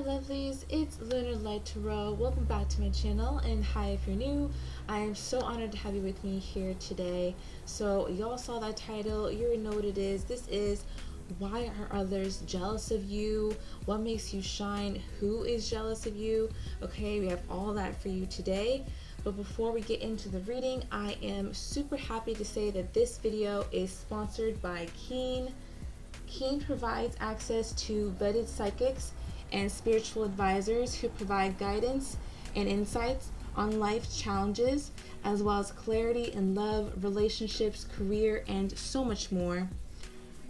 Lovelies, it's Lunar Light Tarot. Welcome back to my channel, and hi if you're new. I am so honored to have you with me here today. So y'all saw that title, you already know what it is. This is why are others jealous of you? What makes you shine? Who is jealous of you? Okay, we have all that for you today. But before we get into the reading, I am super happy to say that this video is sponsored by Keen. Keen provides access to vetted psychics and spiritual advisors who provide guidance and insights on life challenges, as well as clarity in love, relationships, career, and so much more.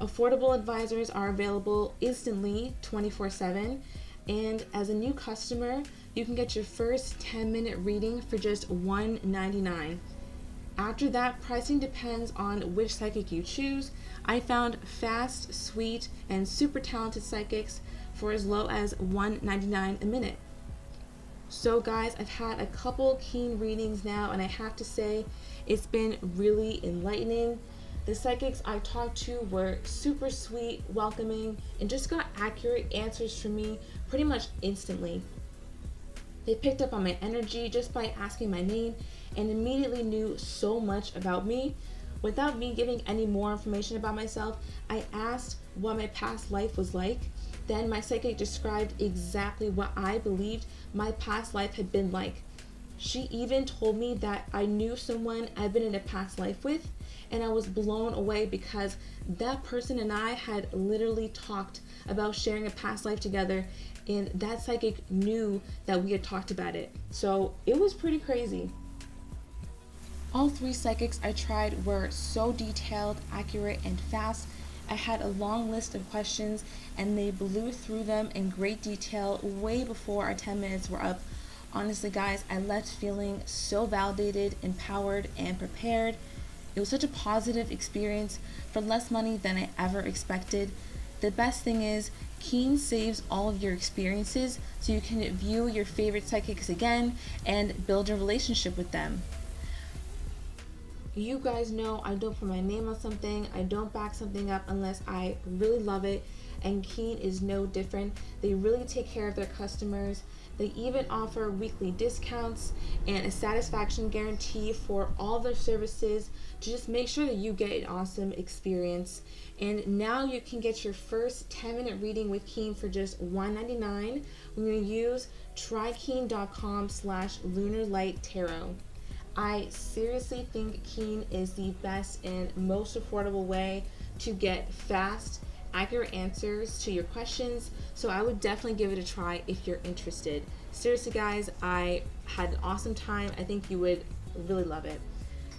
Affordable advisors are available instantly 24/7, and as a new customer, you can get your first 10-minute reading for just $1.99. After that, pricing depends on which psychic you choose. I found fast, sweet, and super talented psychics for as low as $1.99 a minute. So guys, I've had a couple Keen readings now, and I have to say it's been really enlightening. The psychics I talked to were super sweet, welcoming, and just got accurate answers from me pretty much instantly. They picked up on my energy just by asking my name and immediately knew so much about me. Without me giving any more information about myself, I asked what my past life was like. Then my psychic described exactly what I believed my past life had been like. She even told me that I knew someone I'd been in a past life with, and I was blown away because that person and I had literally talked about sharing a past life together, and that psychic knew that we had talked about it. So it was pretty crazy. All three psychics I tried were so detailed, accurate, and fast. I had a long list of questions, and they blew through them in great detail way before our 10 minutes were up. Honestly, guys, I left feeling so validated, empowered, and prepared. It was such a positive experience for less money than I ever expected. The best thing is, Keen saves all of your experiences so you can view your favorite psychics again and build a relationship with them. You guys know I don't put my name on something, I don't back something up unless I really love it, and Keen is no different. They really take care of their customers. They even offer weekly discounts and a satisfaction guarantee for all their services to just make sure that you get an awesome experience. And now you can get your first 10-minute reading with Keen for just $1.99 when you use trykeen.com/lunarlighttarot. I seriously think Keen is the best and most affordable way to get fast, accurate answers to your questions, so I would definitely give it a try if you're interested. Seriously guys, I had an awesome time. I think you would really love it.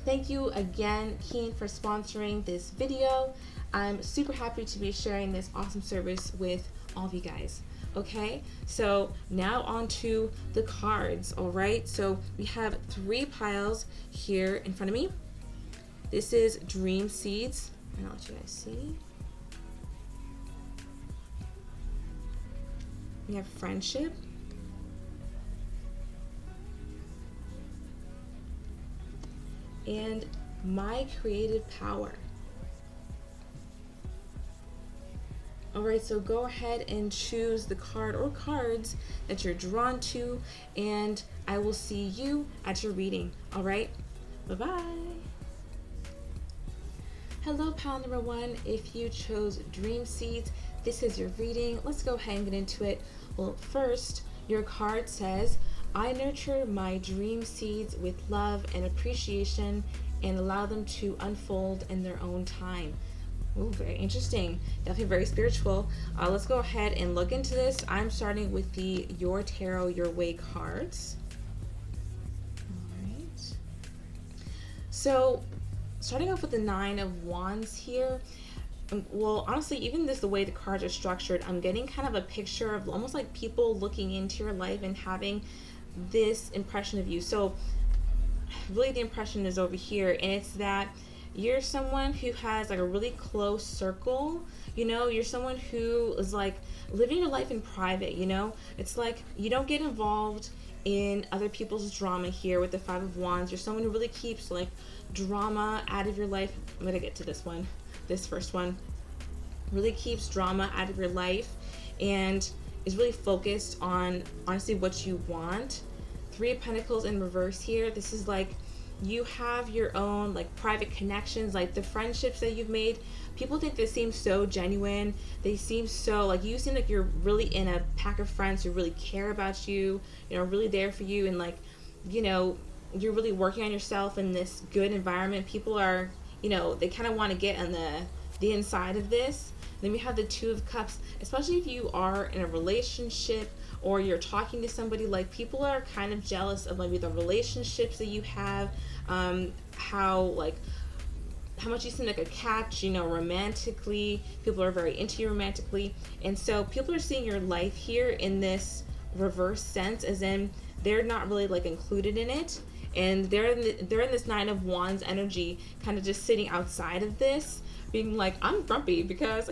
Thank you again, Keen, for sponsoring this video. I'm super happy to be sharing this awesome service with all of you guys. Okay, so now on to the cards. All right, so we have 3 piles here in front of me. This is Dream Seeds, and I'll let you guys see. We have Friendship, and My Creative Power. Alright, so go ahead and choose the card or cards that you're drawn to, and I will see you at your reading. Alright, bye-bye. Hello, pile number 1. If you chose Dream Seeds, this is your reading. Let's go ahead and get into it. Well, first, your card says, I nurture my dream seeds with love and appreciation and allow them to unfold in their own time. Ooh, very interesting. Definitely very spiritual. Let's go ahead and look into this. I'm starting with the Your Tarot, Your Way cards. Alright. So, starting off with the 9 of Wands here. Well, honestly, even the way the cards are structured, I'm getting kind of a picture of almost like people looking into your life and having this impression of you. So, really the impression is over here, and it's that you're someone who has like a really close circle. You know, you're someone who is like living your life in private, you know? It's like you don't get involved in other people's drama here with the 5 of Wands. You're someone who really keeps like drama out of your life. I'm gonna get to this one. This first one really keeps drama out of your life, and is really focused on honestly what you want. Three of Pentacles in reverse here. This is like you have your own like private connections, like the friendships that you've made. People think they seem so genuine. They seem so like you seem like you're really in a pack of friends who really care about you, really there for you, and like, you're really working on yourself in this good environment. People are, they kind of want to get on the inside of this. Then we have the Two of Cups, especially if you are in a relationship or you're talking to somebody, like people are kind of jealous of maybe the relationships that you have, how much you seem like a catch, romantically. People are very into you romantically. And so people are seeing your life here in this reverse sense, as in they're not really like included in it. And they're in this Nine of Wands energy, kind of just sitting outside of this, being like, I'm grumpy because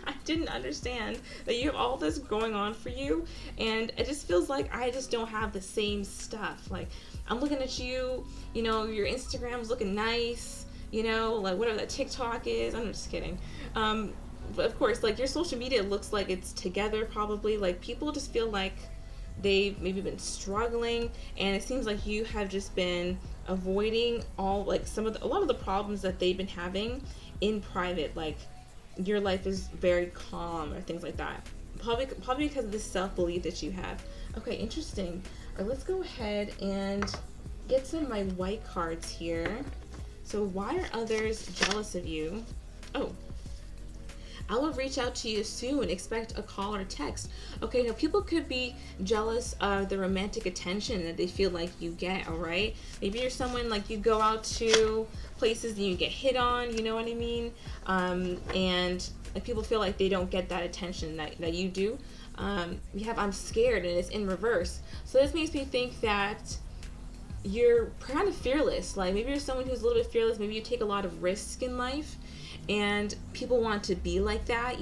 I didn't understand that you have all this going on for you, and it just feels like I just don't have the same stuff. Like, I'm looking at you, your Instagram's looking nice, like whatever that TikTok is. I'm just kidding. But of course, like your social media looks like it's together probably. Like people just feel like they've maybe been struggling, and it seems like you have just been avoiding all like a lot of the problems that they've been having in private. Like your life is very calm or things like that, probably because of the self-belief that you have. Okay, interesting. All right, let's go ahead and get some of my white cards here. So why are others jealous of you? Oh, I will reach out to you soon. Expect a call or text. Okay, now people could be jealous of the romantic attention that they feel like you get, all right? Maybe you're someone like you go out to places and you get hit on, you know what I mean? And like people feel like they don't get that attention that you do. You have I'm scared, and it's in reverse. So this makes me think that you're kind of fearless. Like maybe you're someone who's a little bit fearless. Maybe you take a lot of risk in life, and people want to be like that.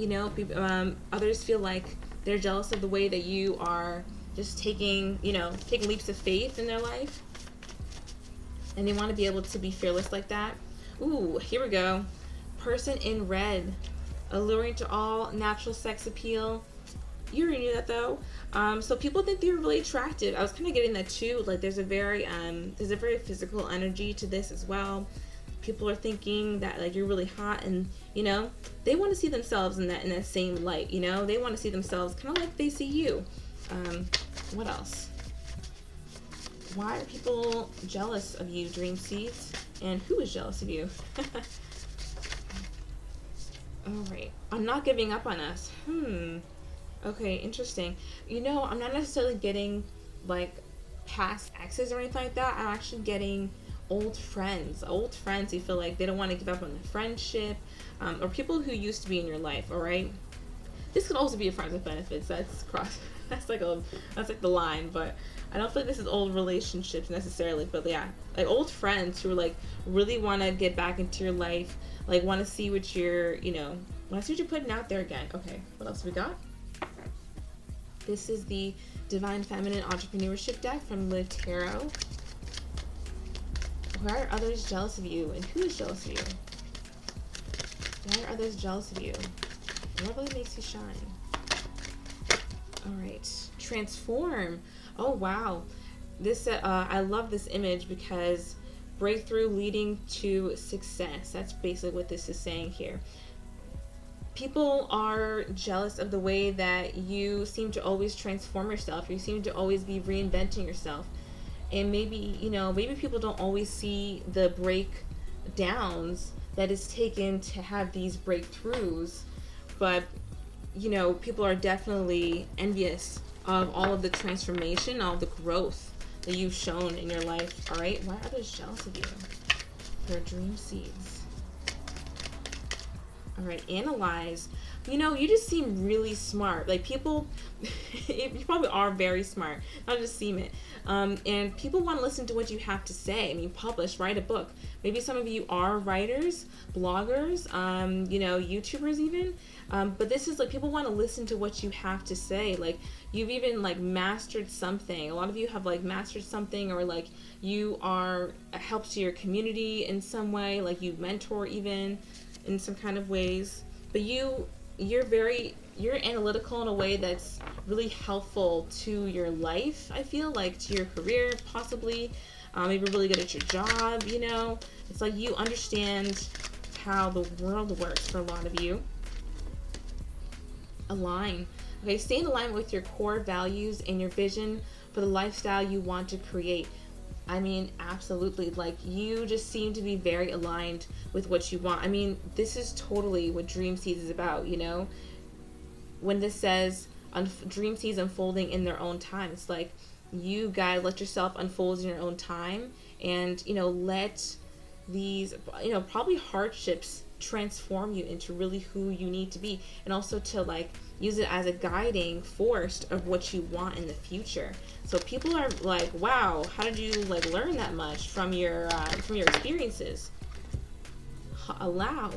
Others feel like they're jealous of the way that you are just taking leaps of faith in their life, and they want to be able to be fearless like that. Ooh, here we go. Person in red, alluring to all, natural sex appeal. You already knew that though. So people think they're really attractive. I was kind of getting that too. Like there's a very physical energy to this as well. People are thinking that like you're really hot, and they want to see themselves in that same light. They want to see themselves kind of like they see you. What else? Why are people jealous of you, Dream Seeds? And who is jealous of you? All right. I'm not giving up on us. Okay, interesting. I'm not necessarily getting like past exes or anything like that. I'm actually getting old friends who feel like they don't want to give up on the friendship, or people who used to be in your life. All right. This could also be a friends with benefits. That's like the line, but I don't think this is old relationships necessarily. But yeah, like old friends who are like really want to get back into your life, like want to see what you're, want to see what you're putting out there again. Okay, what else we got? This is the Divine Feminine Entrepreneurship deck from Live Tarot. Why are others jealous of you, and who is jealous of you? Why are others jealous of you? What really makes you shine? All right, transform. Oh wow, this I love this image because breakthrough leading to success. That's basically what this is saying here. People are jealous of the way that you seem to always transform yourself. You seem to always be reinventing yourself. And maybe, maybe people don't always see the breakdowns that is taken to have these breakthroughs. But, people are definitely envious of all of the transformation, all of the growth that you've shown in your life. All right? Why are others jealous of you? For Dream Seeds. All right, analyze. You just seem really smart. Like people, you probably are very smart. Not just seem it. And people want to listen to what you have to say. I mean, publish, write a book. Maybe some of you are writers, bloggers, YouTubers even. But this is like people want to listen to what you have to say. Like you've even like mastered something. A lot of you have like mastered something, or like you are a help to your community in some way. Like you mentor even in some kind of ways. But you're analytical in a way that's really helpful to your life, I feel like, to your career, possibly. Maybe you're really good at your job, you know. It's like you understand how the world works for a lot of you. Align. Okay, stay in alignment with your core values and your vision for the lifestyle you want to create. I mean, absolutely. Like, you just seem to be very aligned with what you want. I mean, this is totally what Dream Seeds is about, you know? When this says Dream Seeds unfolding in their own time, it's like you gotta let yourself unfold in your own time, and, you know, let these, you know, probably hardships transform you into really who you need to be, and also to like use it as a guiding force of what you want in the future. So people are like, wow, how did you like learn that much from your experiences? Allow.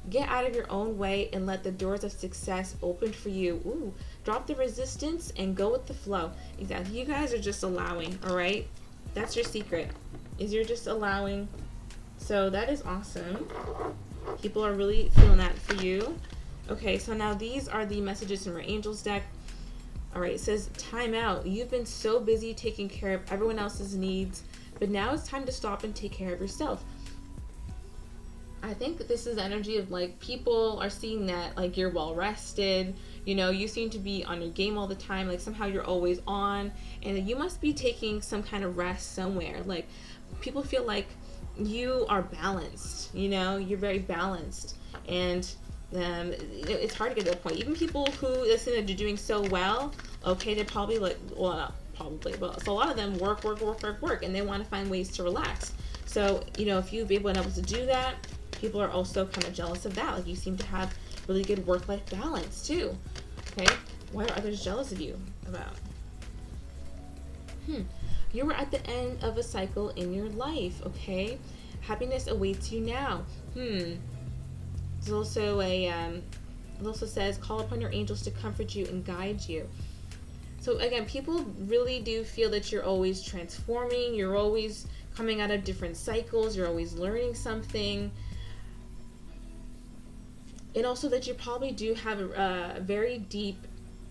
Get out of your own way and let the doors of success open for you. Ooh, drop the resistance and go with the flow. Exactly. You guys are just allowing, all right? That's your secret, is you're just allowing. So that is awesome. People are really feeling that for you. Okay, so now these are the messages from your angels deck. All right, it says, time out. You've been so busy taking care of everyone else's needs, but now it's time to stop and take care of yourself. I think that this is the energy of like people are seeing that like you're well rested, you know, you seem to be on your game all the time, like somehow you're always on, and you must be taking some kind of rest somewhere. Like people feel like you are balanced, you know, you're very balanced, and it's hard to get to that point. Even people who listen that you're doing so well, okay, they're probably like, well, not probably, but so a lot of them work, and they want to find ways to relax. So, you know, if you've been able to do that, people are also kind of jealous of that. Like you seem to have really good work-life balance too. Okay, what are others jealous of you about? You were at the end of a cycle in your life. Okay, happiness awaits you now. There's also a it also says, call upon your angels to comfort you and guide you. So again, people really do feel that you're always transforming, you're always coming out of different cycles, you're always learning something. And also that you probably do have a very deep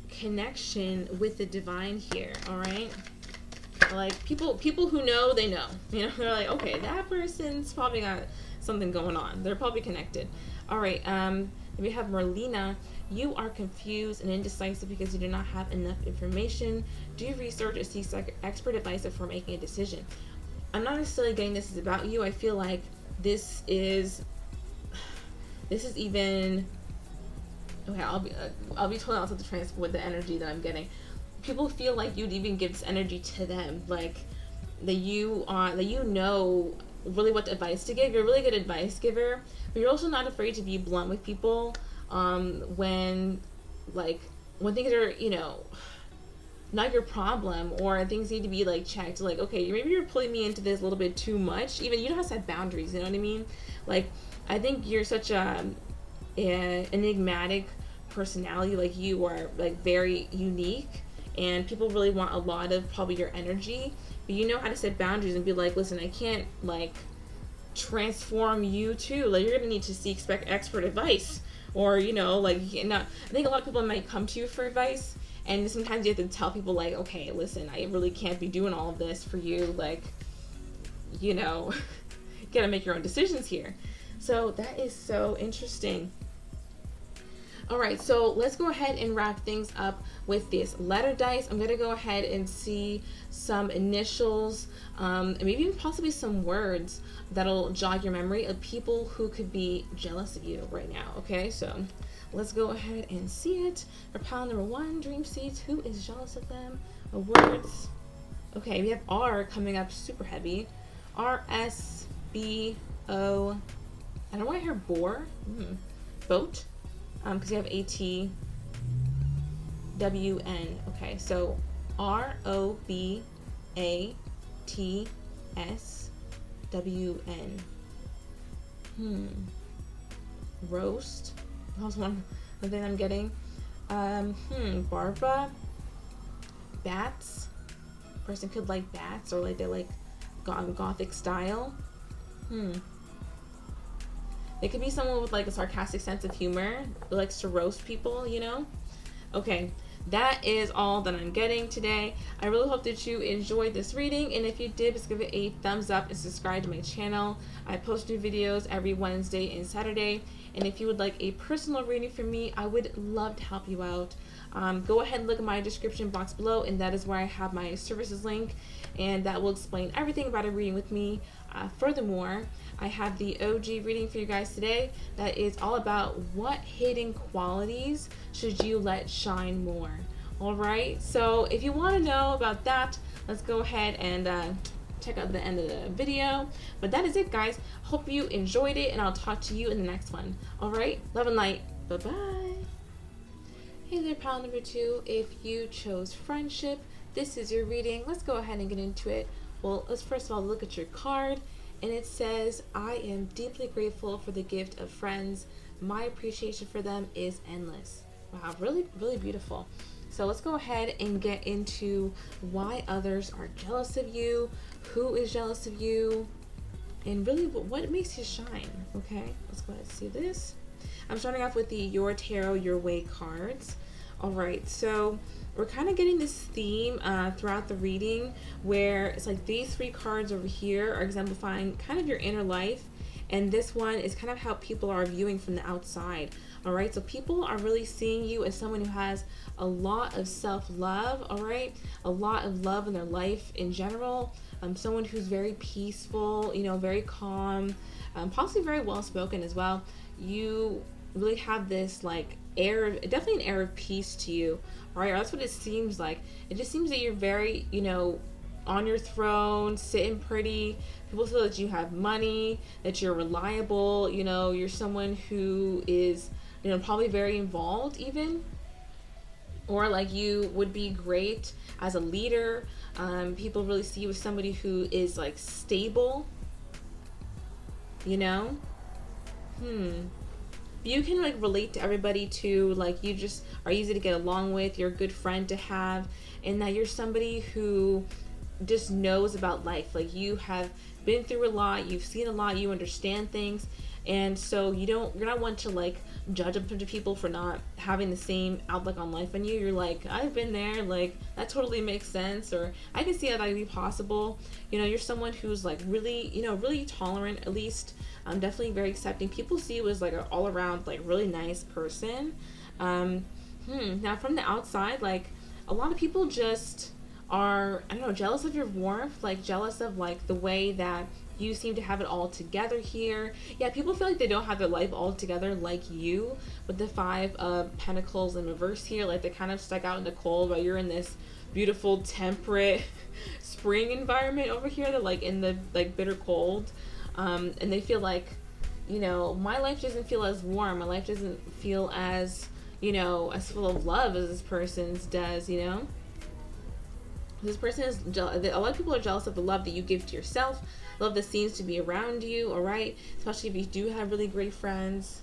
connection with the divine here, all right? Like people who know, they know. You know, they're like, okay, that person's probably got something going on. They're probably connected. All right, we have Merlina. You are confused and indecisive because you do not have enough information. Do research or seek expert advice before making a decision. I'm not necessarily getting this is about you. I feel like this is even okay. I'll be totally honest with the energy that I'm getting. People feel like you'd even give this energy to them, like that you know really what advice to give. You're a really good advice giver, but you're also not afraid to be blunt with people when things are, you know, not your problem, or things need to be like checked. Like, okay, maybe you're pulling me into this a little bit too much. Even you know how to set boundaries. You know what I mean? Like, I think you're such an enigmatic personality. Like you are like very unique, and people really want a lot of probably your energy. But you know how to set boundaries and be like, listen, I can't like transform you too. Like you're gonna need to seek expert advice, or you know, like not. I think a lot of people might come to you for advice, and sometimes you have to tell people like, okay, listen, I really can't be doing all of this for you. Like, you know, you gotta make your own decisions here. So that is so interesting. All right, so let's go ahead and wrap things up with this letter dice. I'm gonna go ahead and see some initials, and maybe even possibly some words that'll jog your memory of people who could be jealous of you right now. Okay, so let's go ahead and see it. For pile number 1, Dream Seeds, who is jealous of them? Words. Okay, we have R coming up super heavy. R-S-B-O. I don't want to hear bore. Boat. Because you have A-T-W-N. Okay, so R-O-B-A-T-S-W-N. Roast. That's one thing I'm getting. Barbara. Bats. Person could like bats, or like they like gothic style. It could be someone with like a sarcastic sense of humor who likes to roast people, you know? Okay, that is all that I'm getting today. I really hope that you enjoyed this reading, and if you did, just give it a thumbs up and subscribe to my channel. I post new videos every Wednesday and Saturday, and if you would like a personal reading from me, I would love to help you out. Go ahead and look at my description box below, and that is where I have my services link, and that will explain everything about a reading with me. Furthermore, I have the OG reading for you guys today that is all about what hidden qualities should you let shine more. Alright, so if you want to know about that, let's go ahead and check out the end of the video. But that is it, guys. Hope you enjoyed it, and I'll talk to you in the next one. Alright, love and light. Bye-bye. Hey there, pal number 2. If you chose friendship, this is your reading. Let's go ahead and get into it. Well, let's first of all look at your card, and it says, I am deeply grateful for the gift of friends. My appreciation for them is endless. Wow, really, really beautiful. So let's go ahead and get into why others are jealous of you, who is jealous of you, and really what makes you shine, okay? Let's go ahead and see this. I'm starting off with the Your Tarot, Your Way cards. All right, so we're kind of getting this theme throughout the reading where it's like these 3 cards over here are exemplifying kind of your inner life, and this one is kind of how people are viewing from the outside. All right, so people are really seeing you as someone who has a lot of self-love, all right, a lot of love in their life in general, someone who's very peaceful, you know, very calm, possibly very well-spoken as well. You really have this like air, definitely an air of peace to you, right? Or that's what it seems like. It just seems that you're very, you know, on your throne, sitting pretty. People feel that you have money, that you're reliable, you know, you're someone who is, you know, probably very involved even, or like you would be great as a leader. People really see you as somebody who is like stable, you know. You can like relate to everybody too, like you just are easy to get along with, you're a good friend to have, and that you're somebody who just knows about life. Like you have been through a lot, you've seen a lot, you understand things, and so you're not one to like judge a bunch of people for not having the same outlook on life on you. You're like, I've been there, like that totally makes sense, or I can see how that would be possible. You know, you're someone who's like really, you know, really tolerant, at least. Definitely very accepting. People see you as like an all around like really nice person. Now from the outside, like a lot of people just are, I don't know, jealous of your warmth, like jealous of like the way that you seem to have it all together here. Yeah, people feel like they don't have their life all together like you, with the 5 of Pentacles in reverse here. Like they kind of stuck out in the cold while you're in this beautiful temperate spring environment over here. They're like in the like bitter cold. And they feel like, you know, my life doesn't feel as warm. My life doesn't feel as, you know, as full of love as this person's does, you know. This person is jealous. A lot of people are jealous of the love that you give to yourself, love that seems to be around you, all right? Especially if you do have really great friends,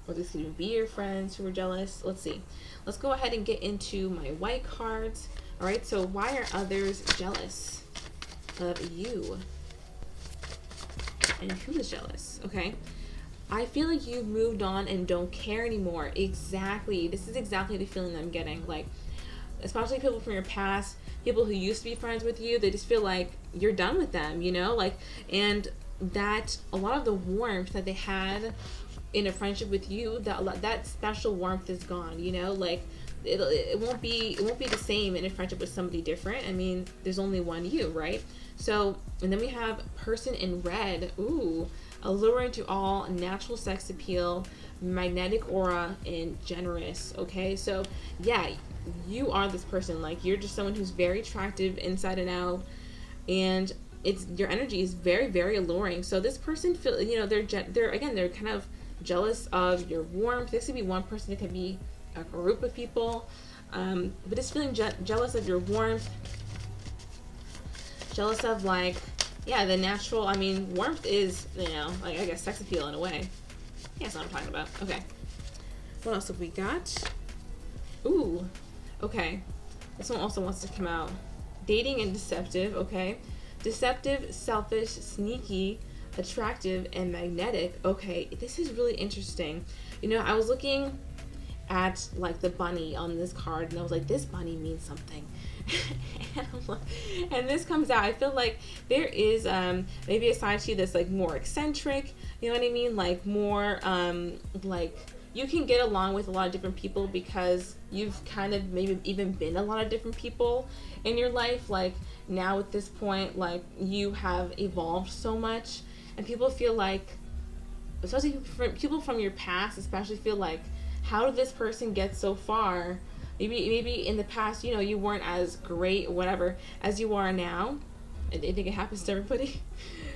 or this could even be your friends who are jealous. Let's see. Let's go ahead and get into my white cards. All right, so why are others jealous of you? And who is jealous? Okay, I feel like you've moved on and don't care anymore. Exactly. This is exactly the feeling that I'm getting. Like, especially people from your past, people who used to be friends with you, they just feel like you're done with them, you know? Like, and that a lot of the warmth that they had in a friendship with you, that special warmth is gone, you know? Like, it won't be the same in a friendship with somebody different. I mean, there's only one you, right? So, and then we have person in red. Ooh, alluring to all, natural sex appeal, magnetic aura, and generous. Okay, so yeah, you are this person. Like you're just someone who's very attractive inside and out, and it's your energy is very, very alluring. So this person feel, you know, they're kind of jealous of your warmth. This could be one person. It could be a group of people, but it's feeling jealous of your warmth. Jealous of like, yeah, the natural, I mean, warmth is, you know, like I guess sex appeal in a way. Yeah, that's what I'm talking about. Okay. What else have we got? Ooh, okay. This one also wants to come out. Dating and deceptive, okay. Deceptive, selfish, sneaky, attractive, and magnetic. Okay, this is really interesting. You know, I was looking at like the bunny on this card, and I was like, this bunny means something. And this comes out. I feel like there is maybe a side to you that's like more eccentric, you know what I mean, like more like you can get along with a lot of different people because you've kind of maybe even been a lot of different people in your life. Like now at this point, like you have evolved so much, and people feel like, especially people from your past especially, feel like, how did this person get so far? Maybe in the past, you know, you weren't as great or whatever as you are now. I think it happens to everybody.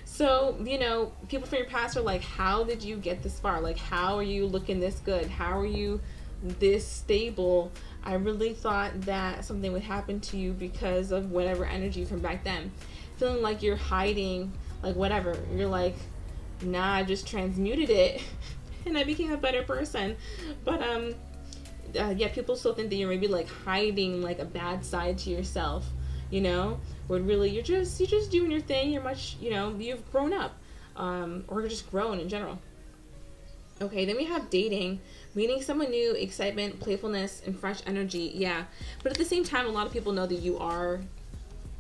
So, you know, people from your past are like, how did you get this far? Like, how are you looking this good? How are you this stable? I really thought that something would happen to you because of whatever energy from back then. Feeling like you're hiding, like whatever. You're like, nah, I just transmuted it and I became a better person. But yeah, people still think that you're maybe like hiding like a bad side to yourself, you know, when really you're just doing your thing. You're much, you know, you've grown up, or you're just grown in general. Okay, then we have dating, meeting someone new, excitement, playfulness, and fresh energy. Yeah, but at the same time, a lot of people know that you are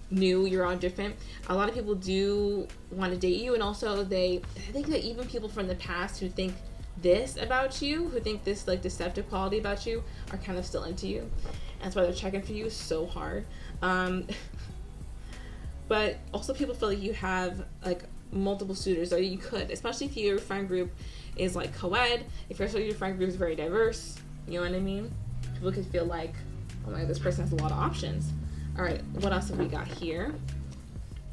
new, you're all different. A lot of people do want to date you, and also I think that even people from the past who think this about you, who think this like deceptive quality about you, are kind of still into you. And that's why they're checking for you so hard. But also people feel like you have like multiple suitors, or you could, especially if your friend group is like co-ed, if your friend group is very diverse, you know what I mean? People could feel like, oh my god, this person has a lot of options. All right, what else have we got here?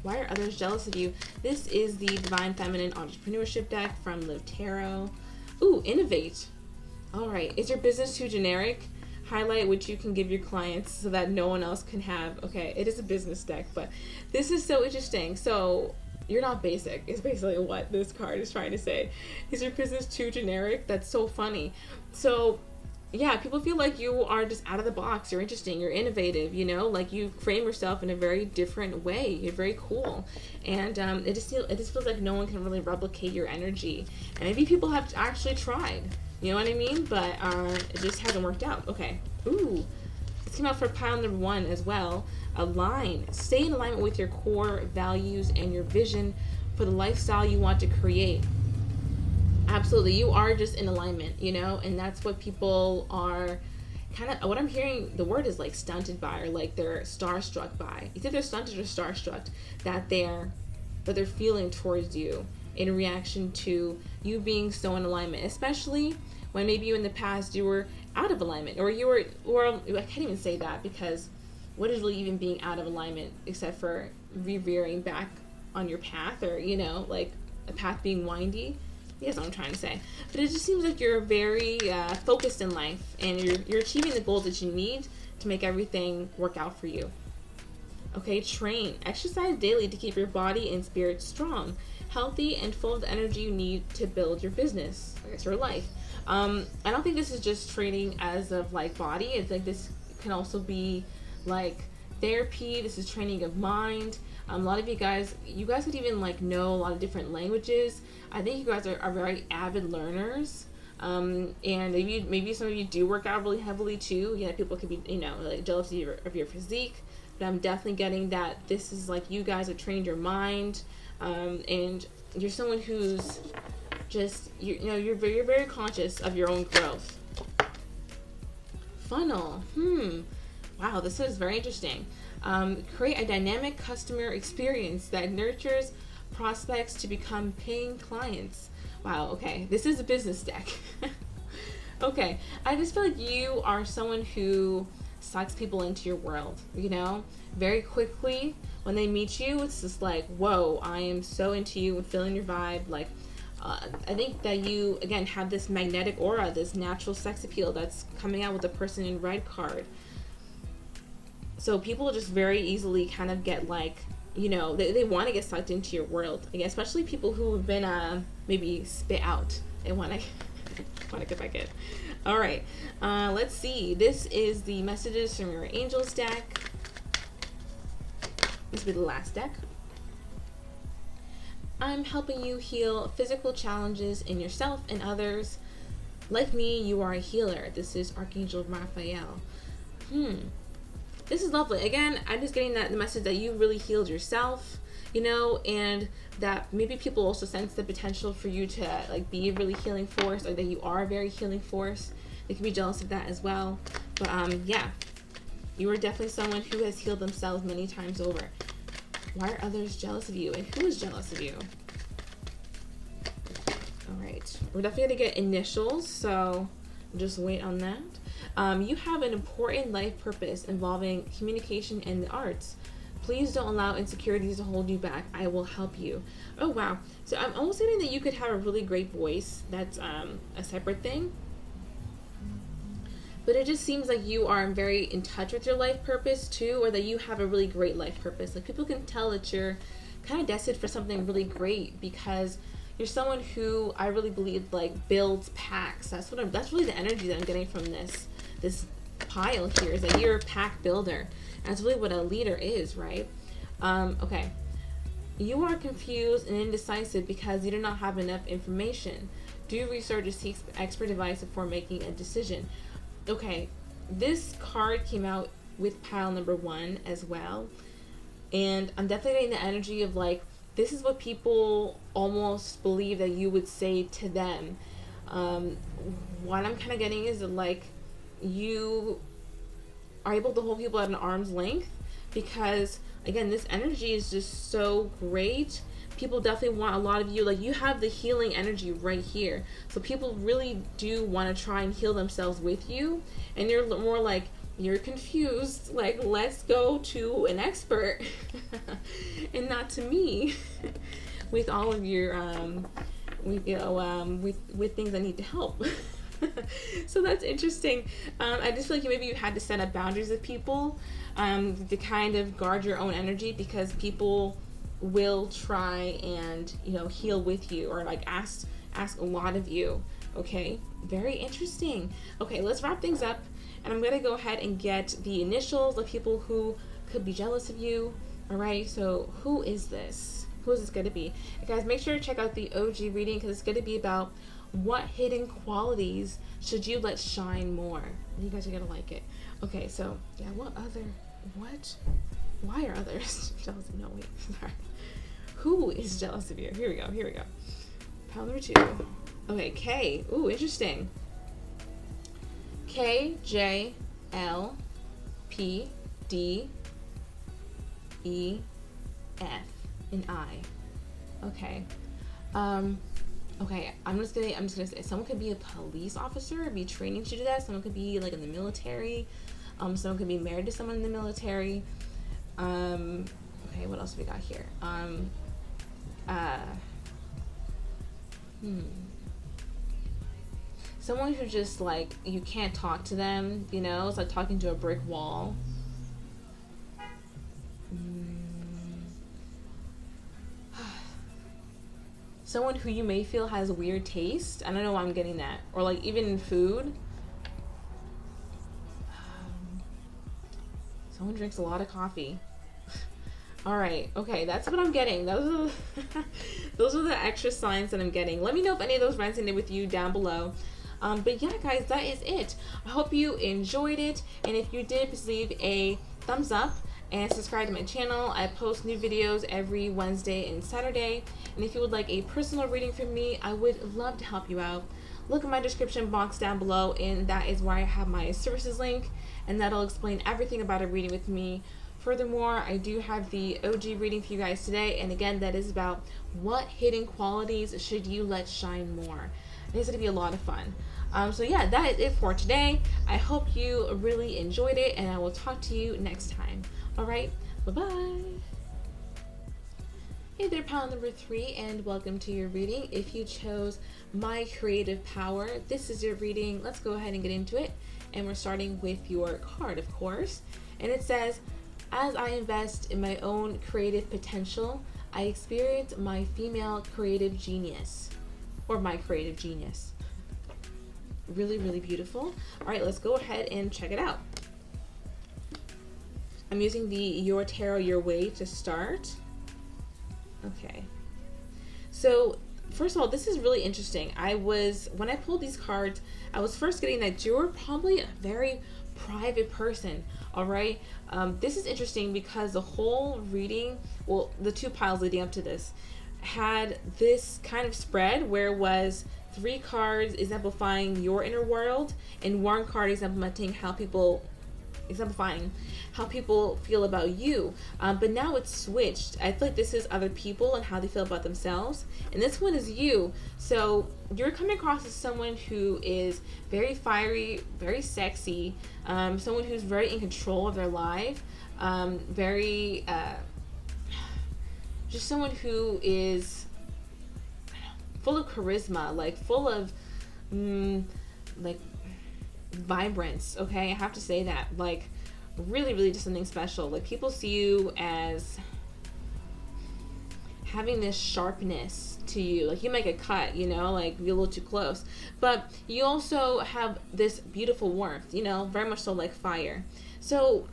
Why are others jealous of you? This is the Divine Feminine Entrepreneurship deck from Live Tarot. Ooh, innovate. All right. Is your business too generic? Highlight what you can give your clients so that no one else can have. Okay, it is a business deck, but this is so interesting. So you're not basic is basically what this card is trying to say. Is your business too generic? That's so funny. So yeah, people feel like you are just out of the box. You're interesting. You're innovative. You know, like you frame yourself in a very different way. You're very cool, and it just feels like no one can really replicate your energy. And maybe people have actually tried. You know what I mean? But it just hasn't worked out. Okay. Ooh, this came out for pile number 1 as well. Align. Stay in alignment with your core values and your vision for the lifestyle you want to create. Absolutely, you are just in alignment, you know, and that's what people are kind of, what I'm hearing, the word is like stunted by, or like they're starstruck by. Either they're stunted or starstruck that they're feeling towards you in reaction to you being so in alignment, especially when maybe you in the past you were out of alignment, or I can't even say that, because what is really even being out of alignment except for reveering back on your path, or, you know, like a path being windy. That's what I'm trying to say. But it just seems like you're very focused in life, and you're achieving the goals that you need to make everything work out for you. Okay, train. Exercise daily to keep your body and spirit strong, healthy, and full of the energy you need to build your business, I guess your life. I don't think this is just training as of like body. It's like this can also be like therapy. This is training of mind. A lot of you guys could even like know a lot of different languages. I think you guys are very avid learners. And maybe some of you do work out really heavily too. Yeah, people could be, you know, like jealous of your physique. But I'm definitely getting that this is like you guys have trained your mind, and you're someone who's just you're very conscious of your own growth. Funnel. Wow, this is very interesting. Create a dynamic customer experience that nurtures prospects to become paying clients. Wow, okay. This is a business deck. Okay. I just feel like you are someone who sucks people into your world, you know? Very quickly, when they meet you, it's just like, whoa, I am so into you and feeling your vibe. Like, I think that you, again, have this magnetic aura, this natural sex appeal that's coming out with the person in red card. So people just very easily kind of get like, you know, they want to get sucked into your world. Like, especially people who have been maybe spit out. They want to get back in. All right. Let's see. This is the messages from your angels deck. This will be the last deck. I'm helping you heal physical challenges in yourself and others. Like me, you are a healer. This is Archangel Raphael. This is lovely. Again, I'm just getting that the message that you really healed yourself, you know, and that maybe people also sense the potential for you to like be a really healing force, or that you are a very healing force. They can be jealous of that as well. But yeah, you are definitely someone who has healed themselves many times over. Why are others jealous of you, and who is jealous of you? All right, we're definitely gonna get initials, so just wait on that. You have an important life purpose involving communication and the arts. Please don't allow insecurities to hold you back. I will help you. Oh, wow. So I'm almost saying that you could have a really great voice. That's a separate thing. But it just seems like you are very in touch with your life purpose too, or that you have a really great life purpose. Like people can tell that you're kind of destined for something really great because you're someone who I really believe like builds packs. That's really the energy that I'm getting from this pile here, is that you're a pack builder. That's really what a leader is, right? Okay. You are confused and indecisive because you do not have enough information. Do research or seek expert advice before making a decision. Okay, this card came out with pile number 1 as well. And I'm definitely getting the energy of like, this is what people almost believe that you would say to them. What I'm kind of getting is that like, you are able to hold people at an arm's length because again, this energy is just so great. People definitely want a lot of you. Like you have the healing energy right here, so people really do want to try and heal themselves with you, and you're more like, you're confused, like let's go to an expert and not to me with all of your with things I need to help. So that's interesting. I just feel like maybe you had to set up boundaries with people to kind of guard your own energy, because people will try and heal with you, or like ask a lot of you. Okay, very interesting. Okay, let's wrap things up, and I'm gonna go ahead and get the initials of people who could be jealous of you. All right, so who is this? Who is this gonna be? Guys, make sure to check out the OG reading, because it's gonna be about what hidden qualities should you let shine more. You guys are gonna like it. Okay, so yeah, why are others jealous? No, wait, sorry. Who is jealous of you? Here we go. Pile number 2. Okay, K. Ooh, interesting. K, J, L, P, D, E, F, and I. Okay. Okay, I'm just gonna say someone could be a police officer, be training to do that. Someone could be like in the military. Someone could be married to someone in the military. Okay, what else we got here? Someone who just like, you can't talk to them, it's like talking to a brick wall. Someone who you may feel has a weird taste. I don't know why I'm getting that. Or like even in food. Someone drinks a lot of coffee. All right, okay, that's what I'm getting. Those are the extra signs that I'm getting. Let me know if any of those resonated with you down below. But yeah, guys, that is it. I hope you enjoyed it, and if you did, please leave a thumbs up and subscribe to my channel. I post new videos every Wednesday and Saturday, and if you would like a personal reading from me, I would love to help you out. Look in my description box down below, and that is where I have my services link, and that'll explain everything about a reading with me. Furthermore, I do have the OG reading for you guys today, and again, that is about what hidden qualities should you let shine more. It's going to be a lot of fun. So yeah, that is it for today. I hope you really enjoyed it, and I will talk to you next time. All right, bye-bye. Hey there, pile number 3, and welcome to your reading. If you chose My Creative Power, this is your reading. Let's go ahead and get into it. And we're starting with your card, of course. And it says, as I invest in my own creative potential, I experience my female creative genius, or my creative genius. Really, really beautiful. All right, let's go ahead and check it out. I'm using the Your Tarot Your Way to start. Okay. So first of all, this is really interesting. When I pulled these cards, I was first getting that you're probably a very private person, all right? This is interesting because the whole reading, well, the two piles leading up to this, had this kind of spread where it was three cards exemplifying your inner world and one card exemplifying how people feel about you. But now it's switched. I feel like this is other people and how they feel about themselves. And this one is you. So you're coming across as someone who is very fiery, very sexy, someone who's very in control of their life, very, just someone who is full of charisma, like full of, like, vibrance. Okay, I have to say that, like, really, really just something special. Like, people see you as having this sharpness to you. Like, you make a cut, you know, like you're a little too close, but you also have this beautiful warmth, you know, very much so like fire. So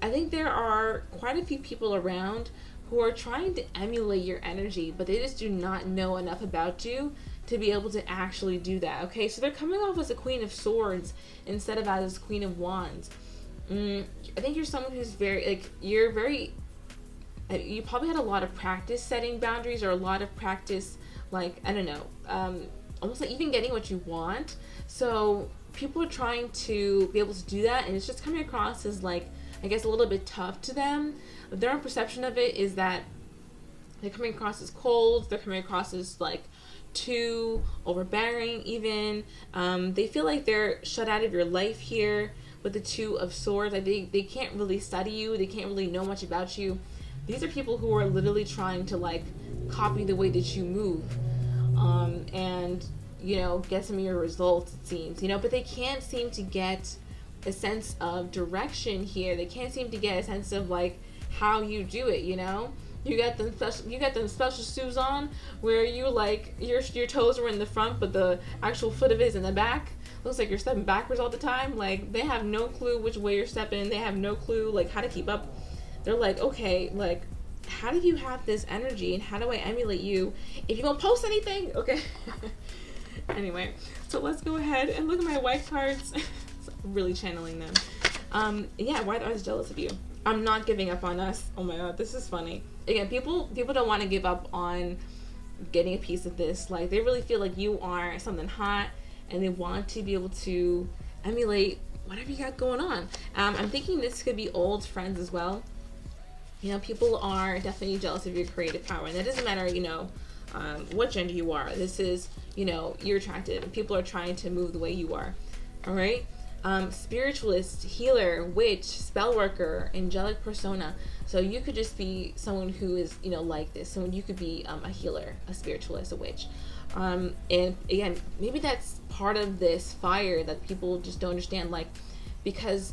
I think there are quite a few people around who are trying to emulate your energy, but they just do not know enough about you to be able to actually do that. Okay, so they're coming off as a Queen of Swords instead of as Queen of Wands. I think you're someone who's very, like, you're very, you probably had a lot of practice setting boundaries, or a lot of practice, like, I don't know, almost like even getting what you want. So people are trying to be able to do that, and it's just coming across as, like, I guess a little bit tough to them. Their own perception of it is that they're coming across as cold, they're coming across as, like, too overbearing even. They feel like they're shut out of your life here with the Two of Swords. Like, they can't really study you, they can't really know much about you. These are people who are literally trying to, like, copy the way that you move, and, you know, get some of your results, it seems, you know, but they can't seem to get a sense of direction here. They can't seem to get a sense of, like, how you do it, you know. You got them special shoes on where you, like, your toes are in the front, but the actual foot of it is in the back. Looks like you're stepping backwards all the time. Like, they have no clue which way you're stepping. They have no clue, like, how to keep up. They're like, okay, like, how do you have this energy, and how do I emulate you if you don't post anything? Okay. Anyway, so let's go ahead and look at my white cards. Really channeling them. Yeah, why are others jealous of you? I'm not giving up on us. Oh my god, this is funny. Again, people don't want to give up on getting a piece of this. Like, they really feel like you are something hot, and they want to be able to emulate whatever you got going on. I'm thinking this could be old friends as well. You know, people are definitely jealous of your creative power, and that doesn't matter, you know, what gender you are. This is, you know, you're attractive, and people are trying to move the way you are. All right. Spiritualist, healer, witch, spell worker, angelic persona. So you could just be someone who is, you know, like this. So you could be a healer, a spiritualist, a witch. And again, maybe that's part of this fire that people just don't understand, like, because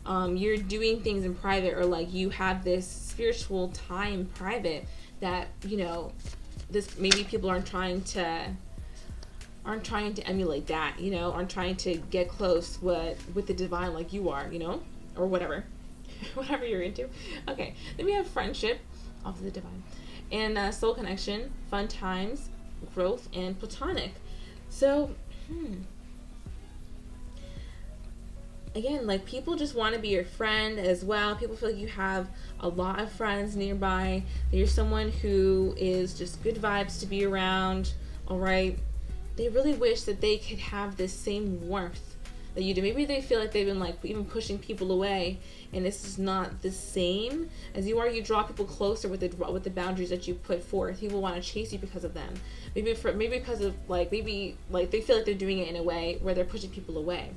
you're doing things in private, or, like, you have this spiritual time in private that, you know, this, maybe people aren't trying to emulate that, you know, aren't trying to get close with the divine like you are, you know, or whatever. Whatever you're into. Okay, then we have friendship, off the divine, and soul connection, fun times, growth, and platonic. So, again, like, people just want to be your friend as well. People feel like you have a lot of friends nearby, that you're someone who is just good vibes to be around, all right? They really wish that they could have this same warmth that you do. Maybe they feel like they've been, like, even pushing people away, and this is not the same as you are. You draw people closer with the boundaries that you put forth. People want to chase you because of them. Maybe because of, like, maybe, like, they feel like they're doing it in a way where they're pushing people away.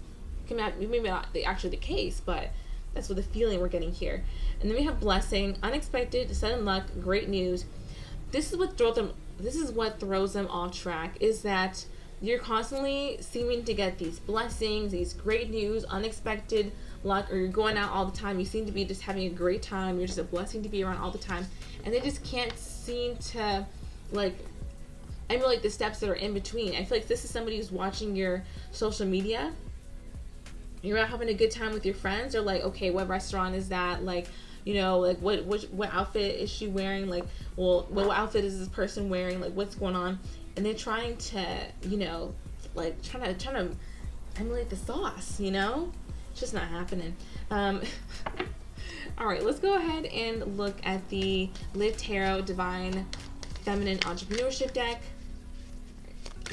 Maybe not actually the case, but that's what the feeling we're getting here. And then we have blessing, unexpected, sudden luck, great news. This is what throws them off track, is that you're constantly seeming to get these blessings, these great news, unexpected luck, or you're going out all the time. You seem to be just having a great time. You're just a blessing to be around all the time. And they just can't seem to, like, emulate the steps that are in between. I feel like this is somebody who's watching your social media. You're out having a good time with your friends. They're like, okay, what restaurant is that? Like, You know, like what outfit is she wearing? Like, well, what outfit is this person wearing? Like, what's going on? And they're trying to, you know, like trying to emulate the sauce. You know, it's just not happening. All right, let's go ahead and look at the Live Tarot Divine Feminine Entrepreneurship deck.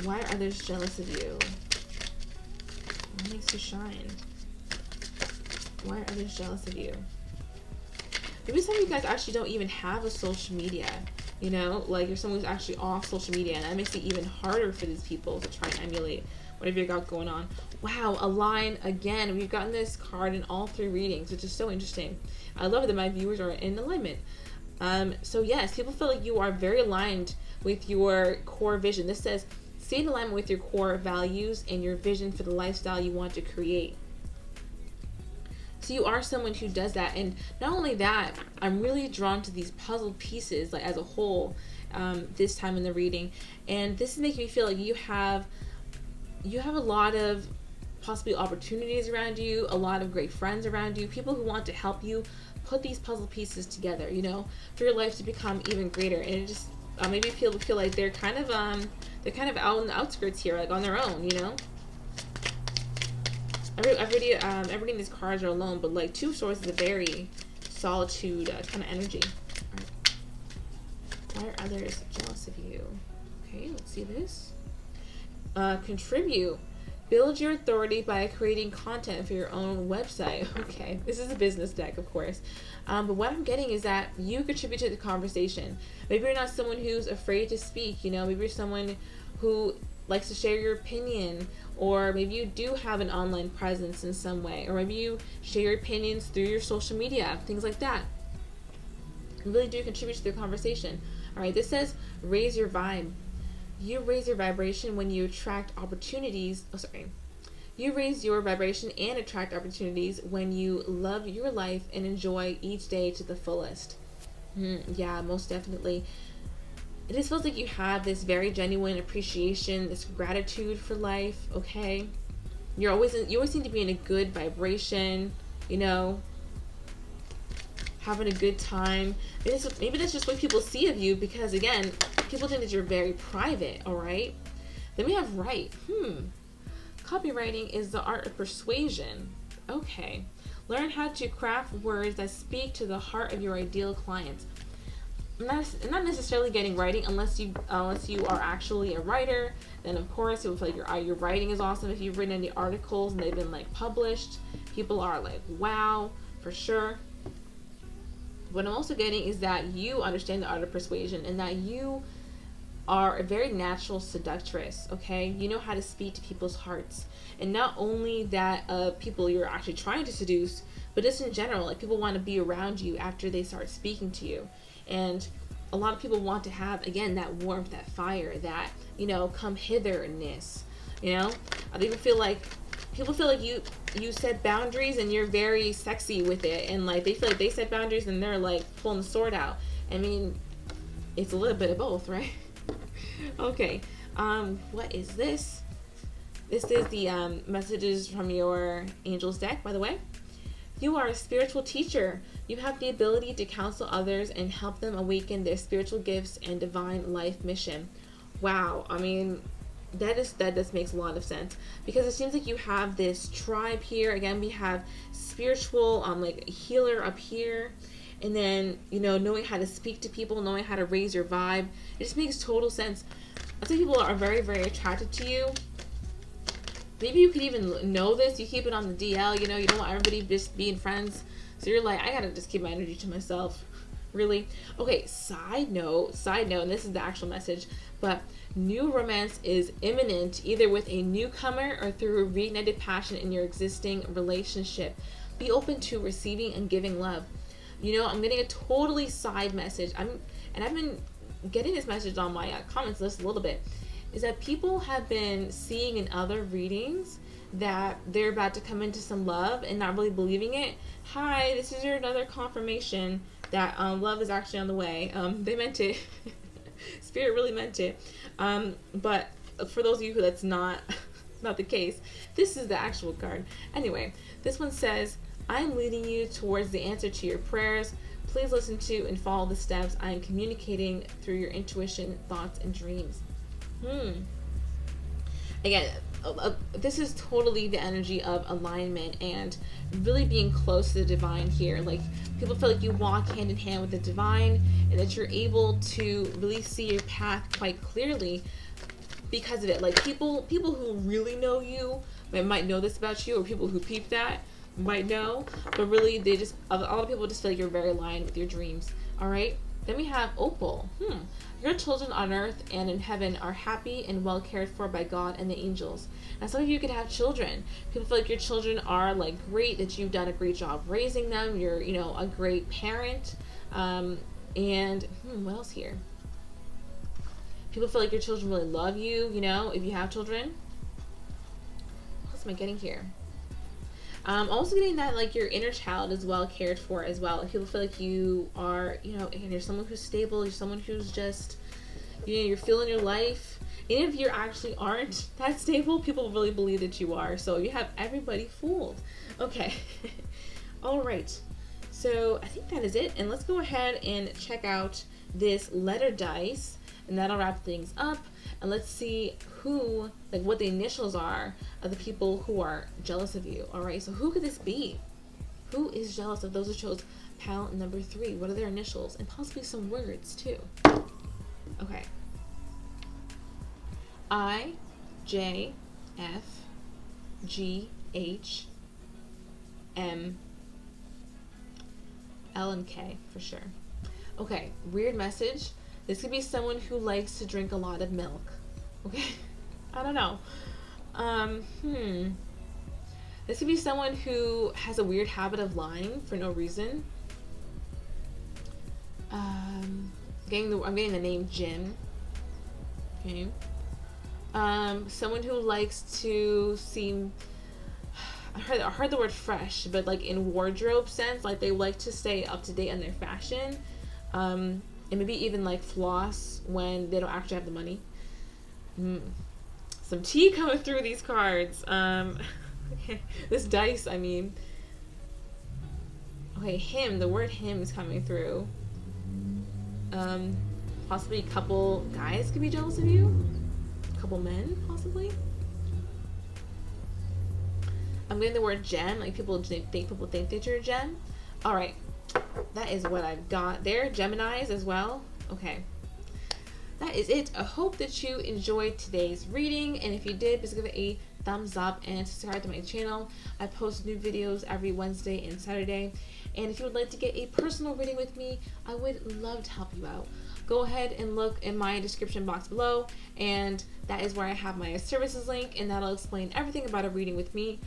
Why are others jealous of you? What makes you shine? Why are others jealous of you? Maybe some of you guys actually don't even have a social media. You know, like you're someone who's actually off social media, and that makes it even harder for these people to try and emulate whatever you got going on. Wow, align again. We've gotten this card in all 3 readings, which is so interesting. I love that my viewers are in alignment. So yes, people feel like you are very aligned with your core vision. This says, stay in alignment with your core values and your vision for the lifestyle you want to create. So you are someone who does that. And not only that, I'm really drawn to these puzzle pieces, like as a whole, this time in the reading. And this is making me feel like you have a lot of possibly opportunities around you, a lot of great friends around you, people who want to help you put these puzzle pieces together, you know, for your life to become even greater. And it just maybe people feel like they're kind of out on the outskirts here, like on their own, you know. Everybody in these cards are alone, but like 2 Swords is a very solitude kind of energy. All right. Why are others jealous of you? Okay, let's see this. Contribute. Build your authority by creating content for your own website. Okay, this is a business deck, of course. But what I'm getting is that you contribute to the conversation. Maybe you're not someone who's afraid to speak, you know, maybe you're someone who likes to share your opinion, or maybe you do have an online presence in some way, or maybe you share your opinions through your social media, things like that. You really do contribute to the conversation. All right, this says raise your vibe. You raise your vibration when you attract opportunities. You raise your vibration and attract opportunities when you love your life and enjoy each day to the fullest. Yeah, most definitely. It just feels like you have this very genuine appreciation, this gratitude for life, okay? You always seem to be in a good vibration, you know, having a good time. Maybe that's just what people see of you, because again, people think that you're very private, all right? Then we have write. Copywriting is the art of persuasion. Okay. Learn how to craft words that speak to the heart of your ideal clients. I'm not necessarily getting writing unless you are actually a writer. Then of course it will feel like your writing is awesome. If you've written any articles and they've been like published, people are like, wow, for sure. What I'm also getting is that you understand the art of persuasion, and that you are a very natural seductress, okay? You know how to speak to people's hearts. And not only that people you're actually trying to seduce, but just in general, like people want to be around you after they start speaking to you. And a lot of people want to have, again, that warmth, that fire, that, you know, come hither-ness, you know? People feel like you set boundaries and you're very sexy with it, and like they feel like they set boundaries and they're like pulling the sword out. I mean, it's a little bit of both, right? Okay, what is this? This is the messages from your angels deck, by the way. You are a spiritual teacher. You have the ability to counsel others and help them awaken their spiritual gifts and divine life mission. Wow, I mean, that just makes a lot of sense, because it seems like you have this tribe here. Again, we have spiritual like healer up here, and then, you know, knowing how to speak to people, knowing how to raise your vibe. It just makes total sense. I think people are very, very attracted to you. Maybe you could even know this. You keep it on the DL, you know, you don't want everybody just being friends. So you're like, I gotta just keep my energy to myself. Really? Okay, side note, and this is the actual message, but new romance is imminent, either with a newcomer or through reignited passion in your existing relationship. Be open to receiving and giving love. You know, I'm getting a totally side message. I've been getting this message on my comments list a little bit, is that people have been seeing in other readings that they're about to come into some love and not really believing it. Hi, this is your another confirmation that love is actually on the way. They meant it. Spirit really meant it. But for those of you who that's not the case, this is the actual card. Anyway, this one says, I am leading you towards the answer to your prayers. Please listen to and follow the steps I am communicating through your intuition, thoughts, and dreams. Again, this is totally the energy of alignment and really being close to the divine here. Like, people feel like you walk hand in hand with the divine and that you're able to really see your path quite clearly because of it. Like, people who really know you might know this about you, or people who peep that might know, but really they just, a lot of people just feel like you're very aligned with your dreams. All right, then we have Opal. Your children on earth and in heaven are happy and well cared for by God and the angels. Now, some of you could have children. People feel like your children are like great, that you've done a great job raising them. You're, you know, a great parent. And what else here? People feel like your children really love you, you know, if you have children. What else am I getting here? Also getting that, like, your inner child is well cared for as well. If people feel like you are, you know, and you're someone who's stable, you're someone who's just, you know, you're feeling your life. And if you actually aren't that stable, people really believe that you are. So you have everybody fooled. Okay. All right. So I think that is it. And let's go ahead and check out this letter dice. And that'll wrap things up. And let's see who, like, what the initials are of the people who are jealous of you. All right, so who could this be? Who is jealous of those who chose pal number 3? What are their initials? And possibly some words too. Okay. I, J, F, G, H, M, L, and K for sure. Okay, weird message. This could be someone who likes to drink a lot of milk. Okay, I don't know. This could be someone who has a weird habit of lying for no reason. I'm getting the name Jim. Okay. Someone who likes to seem, I heard the word fresh, but like in wardrobe sense, like they like to stay up to date on their fashion. And maybe even like floss when they don't actually have the money. Some tea coming through these cards. This dice, I mean. Okay, him. The word him is coming through. Possibly a couple guys could be jealous of you. A couple men, possibly. I'm getting the word gem. Like, people think that you're a gem. All right. That is what I've got there. Geminis as well. Okay. That is it. I hope that you enjoyed today's reading. And if you did, please give it a thumbs up and subscribe to my channel. I post new videos every Wednesday and Saturday. And if you would like to get a personal reading with me, I would love to help you out. Go ahead and look in my description box below, and that is where I have my services link, and that'll explain everything about a reading with me.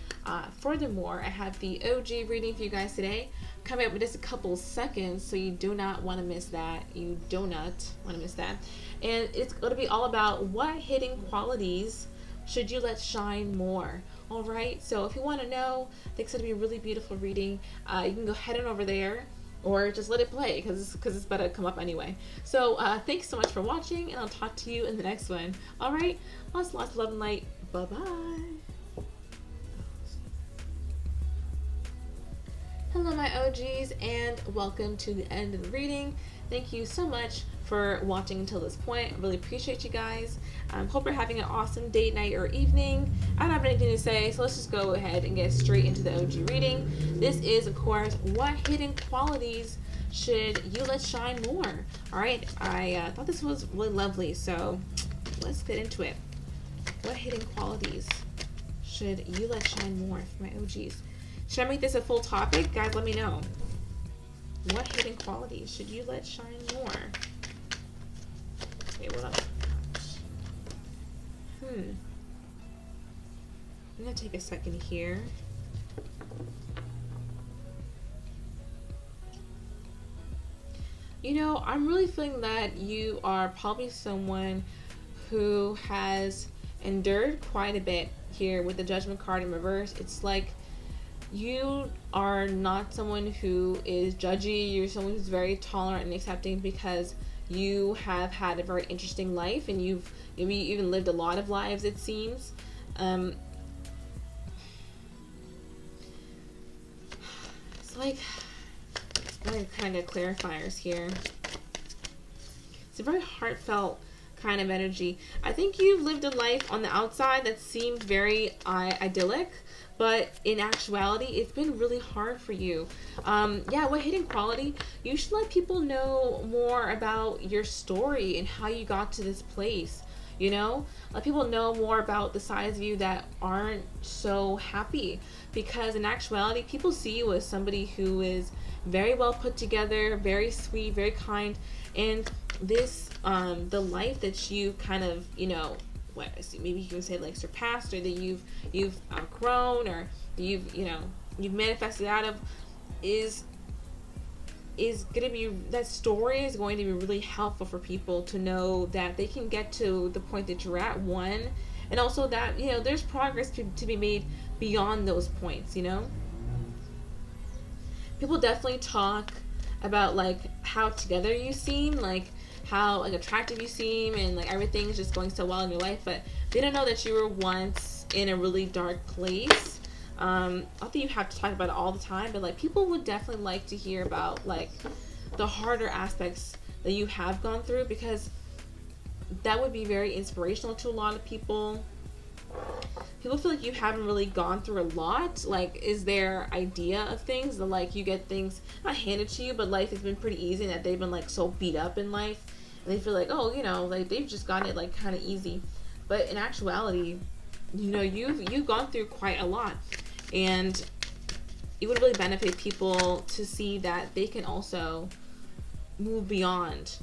Furthermore, I have the OG reading for you guys today coming up in just a couple seconds, so you do not want to miss that. You do not want to miss that. And it's going to be all about what hidden qualities should you let shine more. All right, so if you want to know, I think it's going to be a really beautiful reading. You can go head on over there, or just let it play because it's about to come up anyway. So thanks so much for watching, and I'll talk to you in the next one. All right, lots of love and light. Bye-bye. Hello, my OGs, and welcome to the end of the reading. Thank you so much for watching until this point. I really appreciate you guys. Hope you're having an awesome date, night, or evening. I don't have anything to say, so let's just go ahead and get straight into the OG reading. This is, of course, what hidden qualities should you let shine more? All right, I thought this was really lovely, so let's get into it. What hidden qualities should you let shine more for my OGs? Should I make this a full topic? Guys, let me know. What hidden qualities should you let shine more? Okay, what else? I'm gonna take a second here. You know, I'm really feeling that you are probably someone who has endured quite a bit here with the Judgment card in reverse. It's like you are not someone who is judgy. You're someone who's very tolerant and accepting because you have had a very interesting life, and you've maybe even lived a lot of lives, it seems. like, I kind of clarifiers here. It's a very heartfelt kind of energy. I think you've lived a life on the outside that seemed very idyllic, but in actuality, it's been really hard for you. Yeah, what hidden quality? You should let people know more about your story and how you got to this place. You know, let people know more about the sides of you that aren't so happy, because in actuality, people see you as somebody who is very well put together, very sweet, very kind, and this the life that you kind of, you know, what, maybe you can say like surpassed, or that you've outgrown, or you've, you know, you've manifested out of, is going to be, that story is going to be really helpful for people to know that they can get to the point that you're at, one, and also that, you know, there's progress to be made beyond those points. You know, people definitely talk about like how together you seem, like how like attractive you seem, and like everything's just going so well in your life, but they don't know that you were once in a really dark place. I don't think you have to talk about it all the time, but like people would definitely like to hear about like the harder aspects that you have gone through, because that would be very inspirational to a lot of people. People feel like you haven't really gone through a lot. Like, is their idea of things that like you get things not handed to you, but life has been pretty easy, and that they've been like so beat up in life, and they feel like, oh, you know, like they've just gotten it like kind of easy. But in actuality, you know, you've gone through quite a lot, and it would really benefit people to see that they can also move beyond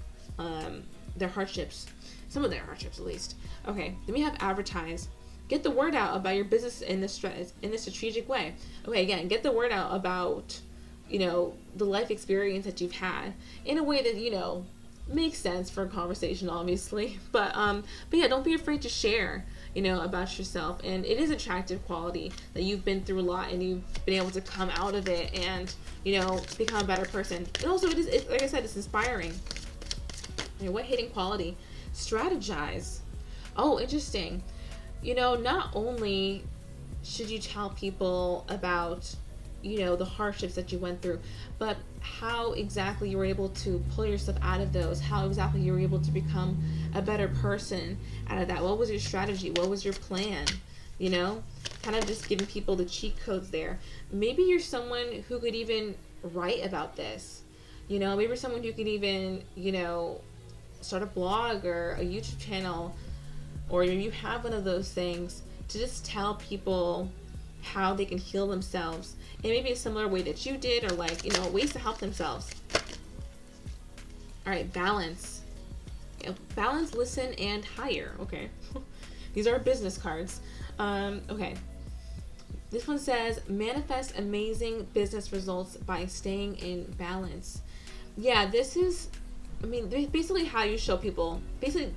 their hardships, some of their hardships at least. Okay, then we have advertise. Get the word out about your business in this strategic way. Okay, again, get the word out about, you know, the life experience that you've had in a way that, you know, makes sense for a conversation, obviously. But yeah, don't be afraid to share, you know, about yourself. And it is attractive quality that you've been through a lot and you've been able to come out of it and, you know, become a better person. And also, it like I said, it's inspiring. And what hidden quality? Strategize. Oh, interesting. You know, not only should you tell people about, you know, the hardships that you went through, but how exactly you were able to pull yourself out of those, how exactly you were able to become a better person out of that. What was your strategy? What was your plan? You know, kind of just giving people the cheat codes there. Maybe you're someone who could even write about this. You know, maybe you're someone who could even, you know, start a blog or a YouTube channel, or you have one of those things to just tell people how they can heal themselves in maybe a similar way that you did, or like, you know, ways to help themselves. All right, balance. You know, balance, listen, and hire. Okay. These are business cards. Okay. This one says, manifest amazing business results by staying in balance. Yeah, this is, I mean, basically how you show people, basically,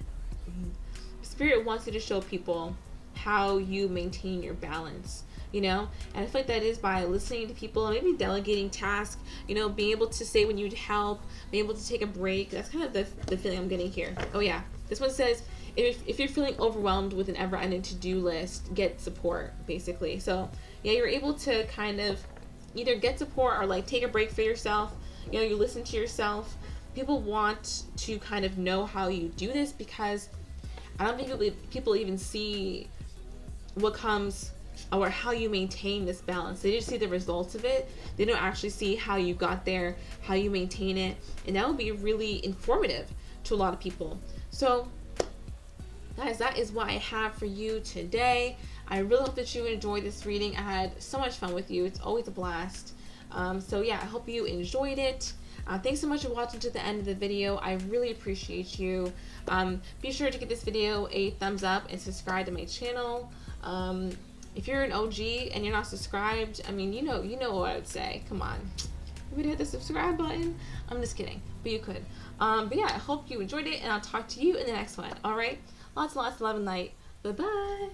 Spirit wants you to show people how you maintain your balance, you know? And I feel like that is by listening to people, maybe delegating tasks, you know, being able to say when you need help, being able to take a break. That's kind of the feeling I'm getting here. Oh yeah, this one says, if you're feeling overwhelmed with an ever-ending to-do list, get support, basically. So yeah, you're able to kind of either get support or like take a break for yourself. You know, you listen to yourself. People want to kind of know how you do this, because I don't think people even see what comes or how you maintain this balance. They just see the results of it. They don't actually see how you got there, how you maintain it. And that will be really informative to a lot of people. So, guys, that is what I have for you today. I really hope that you enjoyed this reading. I had so much fun with you. It's always a blast. So, yeah, I hope you enjoyed it. Thanks so much for watching to the end of the video. I really appreciate you. Be sure to give this video a thumbs up and subscribe to my channel. If you're an OG and you're not subscribed, I mean, you know what I would say. Come on, you would hit the subscribe button. I'm just kidding, but you could. But yeah, I hope you enjoyed it, and I'll talk to you in the next one. All right, lots of love and light. Bye bye.